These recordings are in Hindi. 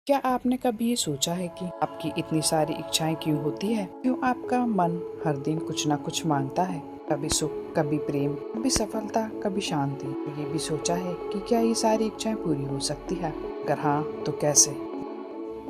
क्या आपने कभी ये सोचा है कि आपकी इतनी सारी इच्छाएं क्यों होती है? क्यों आपका मन हर दिन कुछ ना कुछ मांगता है? कभी सुख, कभी प्रेम, कभी सफलता, कभी शांति। ये भी सोचा है कि क्या ये सारी इच्छाएं पूरी हो सकती है? अगर हाँ, तो कैसे?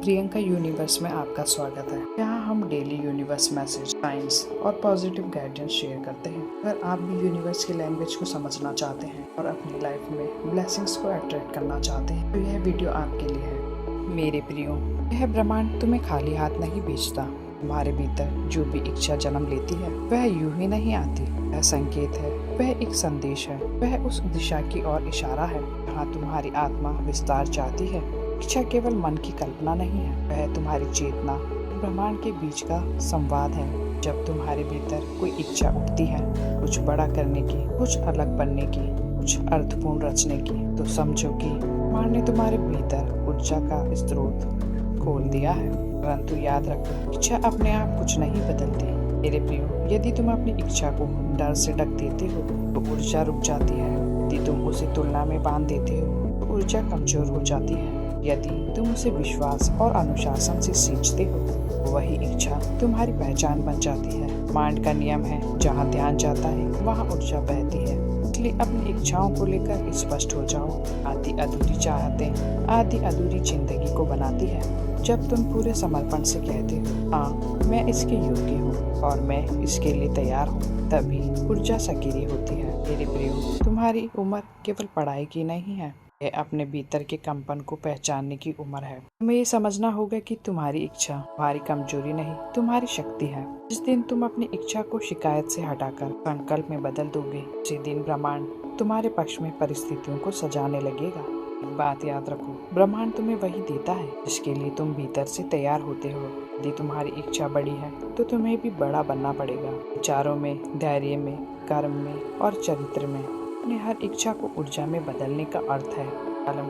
प्रियंका यूनिवर्स में आपका स्वागत है। यहाँ हम डेली यूनिवर्स मैसेज, साइंस और पॉजिटिव गाइडेंस शेयर करते हैं। अगर आप भी यूनिवर्स की लैंग्वेज को समझना चाहते हैं और अपनी लाइफ में ब्लेसिंग्स को अट्रैक्ट करना चाहते हैं, तो यह वीडियो आपके लिए है। मेरे प्रियो, यह ब्रह्मांड तुम्हें खाली हाथ नहीं भेजता। तुम्हारे भीतर जो भी इच्छा जन्म लेती है वह यूं ही नहीं आती। वह संकेत है, वह एक संदेश है, वह उस दिशा की ओर इशारा है जहाँ तुम्हारी आत्मा विस्तार चाहती है। इच्छा केवल मन की कल्पना नहीं है, वह तुम्हारी चेतना ब्रह्मांड के बीच का संवाद है। जब तुम्हारे भीतर कोई इच्छा उठती है कुछ बड़ा करने की, कुछ अलग बनने की, कुछ अर्थपूर्ण रचने की, तो समझो कि मां ने तुम्हारे भीतर ऊर्जा का स्रोत खोल दिया है। परंतु याद रखो, इच्छा अपने आप कुछ नहीं बदलती। मेरे प्रियो, यदि तुम अपनी इच्छा को डर से ढक देते हो तो ऊर्जा रुक जाती है। यदि तुम उसे तुलना में बांध देते हो तो ऊर्जा कमजोर हो जाती है। यदि तुम उसे विश्वास और अनुशासन से सींचते हो तो वही इच्छा तुम्हारी पहचान बन जाती है। मांड का नियम है, जहाँ ध्यान जाता है वहाँ ऊर्जा बहती है। इसलिए अपनी इच्छाओं को लेकर स्पष्ट हो जाओ। आधी अधूरी चाहतें आधी अधूरी जिंदगी को बनाती है। जब तुम पूरे समर्पण से कहते हो, हाँ मैं इसके योग्य हूँ और मैं इसके लिए तैयार हूँ, तभी ऊर्जा सक्रिय होती है। मेरे प्रियो, तुम्हारी उम्र केवल पढ़ाई की नहीं है, यह अपने भीतर के कंपन को पहचानने की उम्र है। तुम्हें ये समझना होगा कि तुम्हारी इच्छा तुम्हारी कमजोरी नहीं, तुम्हारी शक्ति है। जिस दिन तुम अपनी इच्छा को शिकायत से हटाकर संकल्प में बदल दोगे, उसी दिन ब्रह्मांड तुम्हारे पक्ष में परिस्थितियों को सजाने लगेगा। एक बात याद रखो, ब्रह्मांड तुम्हें वही देता है जिसके लिए तुम भीतर से तैयार होते हो। यदि तुम्हारी इच्छा बड़ी है तो तुम्हें भी बड़ा बनना पड़ेगा। विचारों में, धैर्य में, कर्म में और चरित्र में। अपनी हर इच्छा को ऊर्जा में बदलने का अर्थ है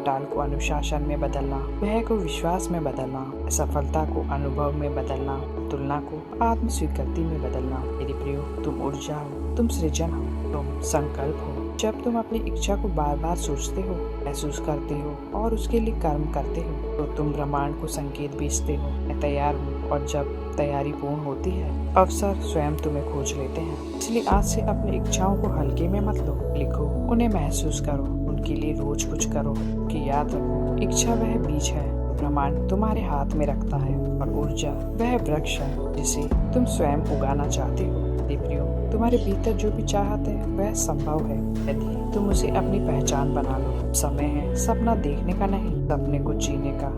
टाल को अनुशासन में बदलना, भय को विश्वास में बदलना, सफलता को अनुभव में बदलना, तुलना को आत्म स्वीकृति में बदलना। मेरे प्रियो, तुम ऊर्जा हो, तुम सृजन हो, तुम संकल्प हो। जब तुम अपनी इच्छा को बार बार सोचते हो, महसूस करते हो और उसके लिए कर्म करते हो तो तुम ब्रह्मांड को संकेत भेजते हो, मैं तैयार हूँ। और जब तैयारी पूर्ण होती है, अवसर स्वयं तुम्हें खोज लेते हैं। इसलिए आज से अपनी इच्छाओं को हल्के में मत लो, लिखो, उन्हें महसूस करो, उनके लिए रोज कुछ करो। कि याद रखो, इच्छा वह बीज है ब्रह्मांड तुम्हारे हाथ में रखता है और ऊर्जा वह वृक्ष है जिसे तुम स्वयं उगाना चाहते हो। प्रियो, तुम्हारे भीतर जो भी चाहत है वह संभव है यदि तुम उसे अपनी पहचान बना लो। समय है सपना देखने का नहीं, सपने को जीने का।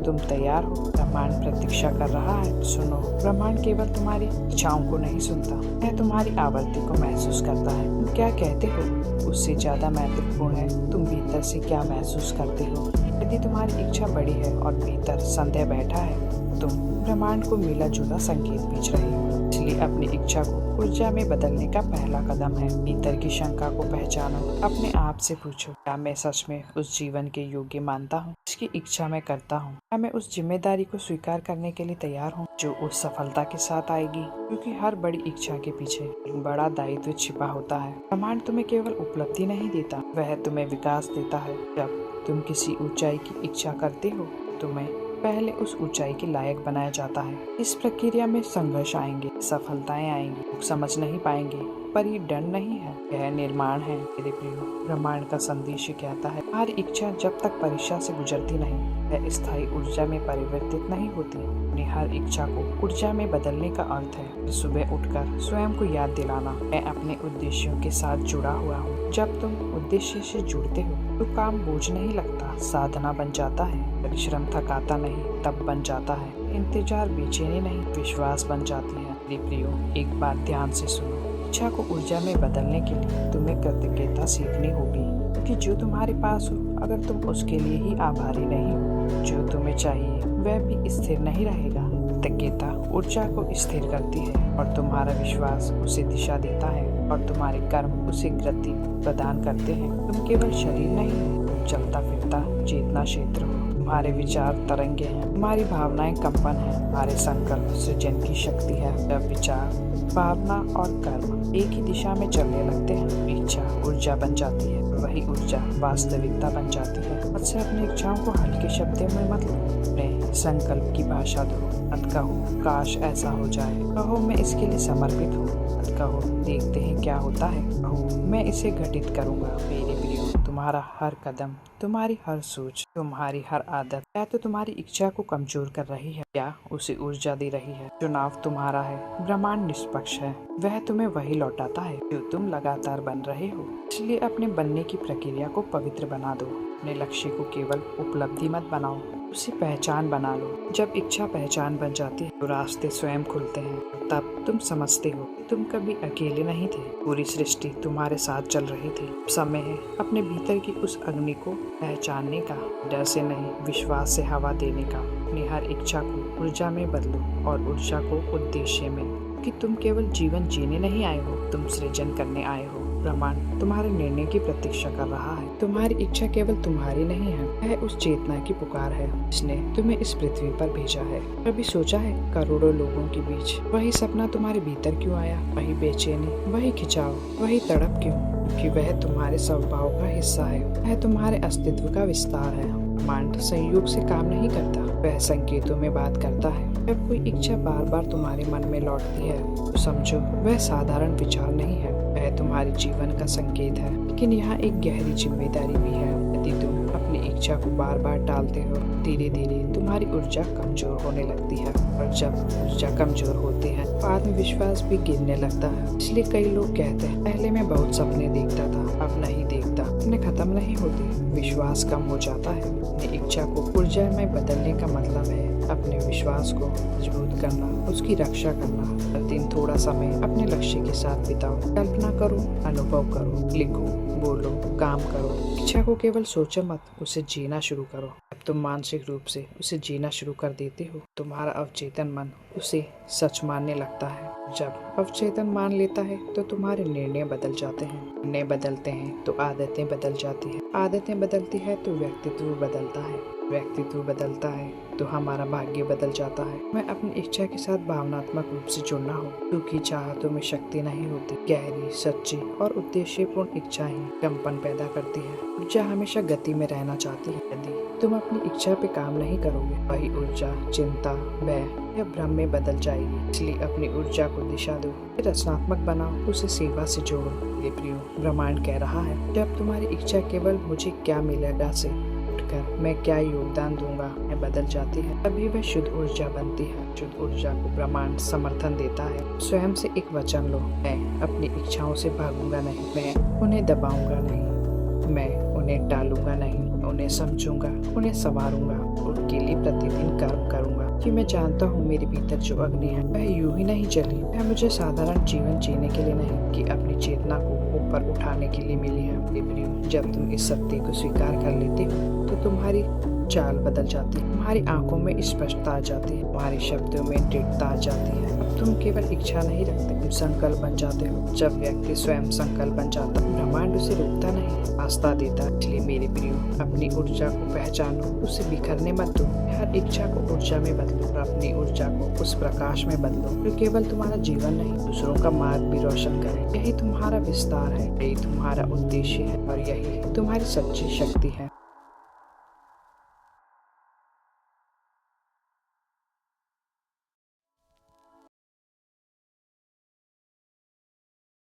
तुम तैयार हो, ब्रह्मांड प्रतीक्षा कर रहा है। सुनो, ब्रह्मांड केवल तुम्हारी इच्छाओं को नहीं सुनता, वह तुम्हारी आवृत्ति को महसूस करता है। तुम क्या कहते हो उससे ज्यादा महत्वपूर्ण है तुम भीतर से क्या महसूस करते हो। यदि तुम्हारी इच्छा बड़ी है और भीतर संदेह बैठा है, तुम ब्रह्मांड को मिला जुला संकेत भेज रहे हो। इसलिए अपनी इच्छा को ऊर्जा में बदलने का पहला कदम है भीतर की शंका को पहचानो। अपने आप से पूछो, क्या मैं सच में उस जीवन के योग्य मानता हूँ जिसकी इच्छा मैं करता हूँ? क्या मैं उस जिम्मेदारी को स्वीकार करने के लिए तैयार हूँ जो उस सफलता के साथ आएगी? क्योंकि हर बड़ी इच्छा के पीछे एक बड़ा दायित्व छिपा होता है। ब्रह्मांड तुम्हें केवल उपलब्धि नहीं देता, वह तुम्हें विकास देता है। जब तुम किसी ऊंचाई की इच्छा करते हो, तुम्हें पहले उस ऊंचाई के लायक बनाया जाता है। इस प्रक्रिया में संघर्ष आएंगे, सफलताएं आएंगी, लोग समझ नहीं पाएंगे, पर ये दंड नहीं है, यह निर्माण है। मेरे प्रियो, ब्रह्मांड का संदेश कहता है, हर इच्छा जब तक परीक्षा से गुजरती नहीं, वह स्थायी ऊर्जा में परिवर्तित नहीं होती। अपनी हर इच्छा को ऊर्जा में बदलने का अर्थ है सुबह उठकर स्वयं को याद दिलाना, मैं अपने उद्देश्यों के साथ जुड़ा हुआ हूँ। जब तुम उद्देश्य से जुड़ते हो तो काम बोझ नहीं लगता, साधना बन जाता है। परिश्रम थकाता नहीं, तब बन जाता है। इंतजार बेचैनी नहीं, विश्वास बन जाती है। मेरे प्रियो, एक बात ध्यान से सुनो, इच्छा को ऊर्जा में बदलने के लिए तुम्हें कृतज्ञता सीखनी होगी। क्योंकि जो तुम्हारे पास हो, अगर तुम उसके लिए ही आभारी नहीं हो, जो तुम्हें चाहिए वह भी स्थिर नहीं रहेगा। कृतज्ञता ऊर्जा को स्थिर करती है और तुम्हारा विश्वास उसे दिशा देता है और तुम्हारे कर्म उसे गति प्रदान करते हैं। तुम केवल शरीर नहीं हो, तुम चलता फिरता चेतना क्षेत्र हो। तुम्हारे विचार तरंगे हैं, तुम्हारी भावनाएं कंपन है, तुम्हारे संकल्प सृजन की शक्ति है। जब विचार, भावना और कर्म एक ही दिशा में चलने लगते हैं, इच्छा ऊर्जा बन जाती है, वही ऊर्जा वास्तविकता बन जाती है। मुझसे अपनी इच्छाओं को हल्के शब्दों में मत लो, संकल्प की भाषा दो। मत कहो काश ऐसा हो जाए, कहो मैं इसके लिए समर्पित हूँ। मत कहो देखते हैं क्या होता है, कहो मैं इसे घटित करूँगा। मेरे प्रियो, तुम्हारा हर कदम, तुम्हारी हर सोच, तुम्हारी हर आदत या तो तुम्हारी इच्छा को कमजोर कर रही है या उसे ऊर्जा दे रही है। चुनाव तुम्हारा है, ब्रह्मांड निष्पक्ष है, वह तुम्हें वही लौटाता है जो तुम लगातार बन रहे हो। इसलिए अपने बनने की प्रक्रिया को पवित्र बना दो। अपने लक्ष्य को केवल उपलब्धि मत बनाओ, उसे पहचान बना लो। जब इच्छा पहचान बन जाती है तो रास्ते स्वयं खुलते हैं। तब तुम समझते हो तुम कभी अकेले नहीं थे, पूरी सृष्टि तुम्हारे साथ चल रही थी। समय है अपने भीतर की उस अग्नि को पहचानने का, डर से नहीं विश्वास से हवा देने का। अपनी हर इच्छा को ऊर्जा में बदलो और ऊर्जा को उद्देश्य में, कि तुम केवल जीवन जीने नहीं आए हो, तुम सृजन करने आए हो। ब्रह्मांड तुम्हारे निर्णय की प्रतीक्षा कर रहा है। तुम्हारी इच्छा केवल तुम्हारी नहीं है, यह उस चेतना की पुकार है जिसने तुम्हें इस पृथ्वी पर भेजा है। कभी सोचा है करोड़ों लोगों के बीच वही सपना तुम्हारे भीतर क्यों आया? वही बेचैनी, वही खिंचाव, वही तड़प क्यों? कि वह तुम्हारे स्वभाव का हिस्सा है, वह तुम्हारे अस्तित्व का विस्तार है। ब्रह्मांड संयोग से काम नहीं करता, वह संकेतों में बात करता है। जब कोई इच्छा बार बार तुम्हारे मन में लौटती है तो समझो वह साधारण विचार नहीं है, वह तुम्हारे जीवन का संकेत है। लेकिन यहाँ एक गहरी जिम्मेदारी भी है। यदि तुम अपनी इच्छा को बार बार टालते हो, धीरे धीरे तुम्हारी ऊर्जा कमजोर होने लगती है, और जब ऊर्जा कमजोर होती है तो आत्मविश्वास भी गिरने लगता है। इसलिए कई लोग कहते हैं पहले मैं बहुत सपने देखता था, अब नहीं देखता। सपने खत्म नहीं होते, विश्वास कम हो जाता है। अपनी इच्छा को ऊर्जा में बदलने का मतलब है अपने विश्वास को मजबूत करना, उसकी रक्षा करना। हर दिन थोड़ा समय अपने लक्ष्य के साथ बिताओ, कल्पना करो, अनुभव करो, लिखो, बोलो, काम करो। इच्छा को केवल सोचो मत, उसे जीना शुरू करो। अब तुम मानसिक रूप से उसे जीना शुरू कर देते हो, तुम्हारा अवचेतन मन उसे सच मानने लगता है। जब अवचेतन मान लेता है तो तुम्हारे निर्णय बदल जाते हैं, निर्णय बदलते हैं तो आदतें बदल जाती है, आदतें बदलती है तो व्यक्तित्व बदलता है, व्यक्तित्व बदलता है तो हमारा भाग्य बदल जाता है। मैं अपनी इच्छा के साथ भावनात्मक रूप से जुड़ना हो, क्योंकि चाहतों में शक्ति नहीं होती, गहरी, सच्ची और उद्देश्यपूर्ण इच्छा ही कंपन पैदा करती है। ऊर्जा हमेशा गति में रहना चाहती है। यदि तुम अपनी इच्छा पे काम नहीं करोगे, वही ऊर्जा चिंता, भय या भ्रम में बदल जाएगी। इसलिए अपनी ऊर्जा को दिशा दो, रचनात्मक बनाओ, उसे सेवा से जोड़ो। ये प्रियो, ब्रह्मांड कह रहा है जब तुम्हारी इच्छा केवल मुझे क्या मिलेगा से उठकर मैं क्या योगदान दूंगा में बदल जाती है, तभी वह शुद्ध ऊर्जा बनती है। शुद्ध ऊर्जा को ब्रह्मांड समर्थन देता है। स्वयं से एक वचन लो, मैं अपनी इच्छाओं से भागूंगा नहीं, मैं उन्हें दबाऊंगा नहीं, मैं उन्हें टालूंगा नहीं, उन्हें समझूंगा, उन्हें संवारूंगा, उनके लिए प्रतिदिन कर्म करूंगा। कि मैं जानता हूँ मेरे भीतर जो अग्नि है वह यूं ही नहीं जली, वह मुझे साधारण जीवन जीने के लिए नहीं, कि अपनी चेतना को ऊपर उठाने के लिए मिली है। प्रियो, जब तुम इस सत्य को स्वीकार कर लेते हो तो तुम्हारी चाल बदल जाती है, तुम्हारी आंखों में स्पष्टता आ जाती है, तुम्हारे शब्दों में दृढ़ता आ जाती है। अब तुम केवल इच्छा नहीं रखते, तुम संकल्प बन जाते हो। जब व्यक्ति स्वयं संकल्प बन जाता है, ब्रह्मांड उसे रोकता नहीं, आस्था देता है। इसलिए मेरे प्रियो, अपनी ऊर्जा को पहचानो, उसे बिखरने मत दो। हर इच्छा को ऊर्जा में बदलो और अपनी ऊर्जा को उस प्रकाश में बदलो जो केवल तुम्हारा जीवन नहीं, दूसरों का मार्ग भी रोशन करे। यही तुम्हारा विस्तार है, यही तुम्हारा उद्देश्य है और यही तुम्हारी सच्ची शक्ति है।